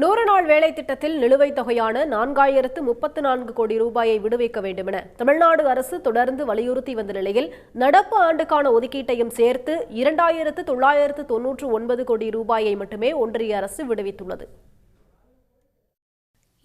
100 நாள் வேலை திட்டத்தில் நிலுவைத் தொகையான 4034 கோடி ரூபாயை விடுவிக்க வேண்டுமென தமிழ்நாடு அரசு தொடர்ந்து வலியுறுத்தி வந்த நிலையில் நடப்பு ஆண்டுக்கான ஒதுக்கீட்டையும் சேர்த்து 2999 கோடி ரூபாயை மட்டுமே ஒன்றிய அரசு விடுவித்துள்ளது.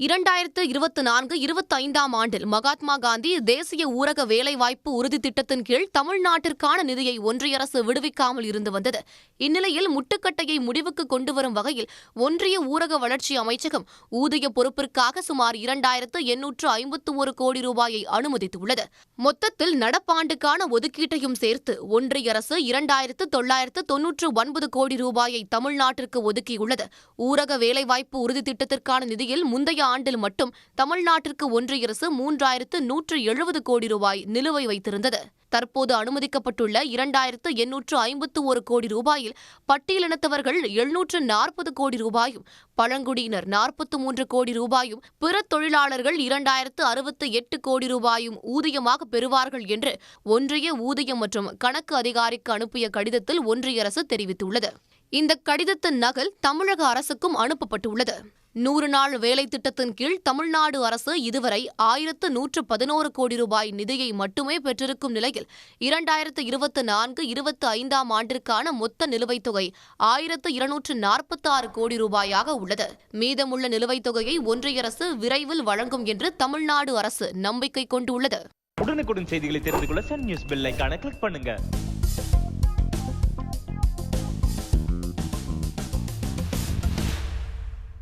2024-25 ஆண்டில் மகாத்மா காந்தி தேசிய ஊரக வேலைவாய்ப்பு உறுதி திட்டத்தின் கீழ் தமிழ்நாட்டிற்கான நிதியை ஒன்றிய அரசு விடுவிக்காமல் இருந்து வந்தது. இந்நிலையில் முட்டுக்கட்டையை முடிவுக்கு கொண்டுவரும் வகையில் ஒன்றிய ஊரக வளர்ச்சி அமைச்சகம் ஊதிய பொறுப்பிற்காக சுமார் 2851 கோடி ரூபாயை அனுமதித்துள்ளது. மொத்தத்தில் நடப்பாண்டுக்கான ஒதுக்கீட்டையும் சேர்த்து ஒன்றிய அரசு 2999 கோடி ரூபாயை தமிழ்நாட்டிற்கு ஒதுக்கியுள்ளது. ஊரக வேலைவாய்ப்பு உறுதி திட்டத்திற்கான நிதியில் முந்தைய ஆண்டில் மட்டும் தமிழ்நாட்டிற்கு ஒன்றிய அரசு 3170 கோடி ரூபாய் நிலுவை வைத்திருந்தது. தற்போது அனுமதிக்கப்பட்டுள்ள 2851 கோடி ரூபாயில் பட்டியலினத்தவர்கள் 740 கோடி ரூபாயும், பழங்குடியினர் 43 கோடி ரூபாயும், பிற தொழிலாளர்கள் 2068 கோடி ரூபாயும் ஊதியமாக பெறுவார்கள் என்று ஒன்றிய ஊதியம் மற்றும் கணக்கு அதிகாரிக்கு அனுப்பிய கடிதத்தில் ஒன்றிய அரசு தெரிவித்துள்ளது. இந்த கடிதத்தின் நகல் தமிழக அரசுக்கும் அனுப்பப்பட்டுள்ளது. 100 நாள் வேலை திட்டத்தின் கீழ் தமிழ்நாடு அரசு இதுவரை 1111 கோடி ரூபாய் நிதியை மட்டுமே பெற்றிருக்கும் நிலையில் 2024-25 ஆண்டிற்கான மொத்த நிலுவைத் தொகை 1246 கோடி ரூபாயாக உள்ளது. மீதமுள்ள நிலுவைத் தொகையை ஒன்றிய அரசு விரைவில் வழங்கும் என்று தமிழ்நாடு அரசு நம்பிக்கை கொண்டுள்ளது. உடனுக்குடன் செய்திகளை தெரிந்து கொள்ள சன் நியூஸ் பெல் ஐகானை கிளிக் பண்ணுங்க.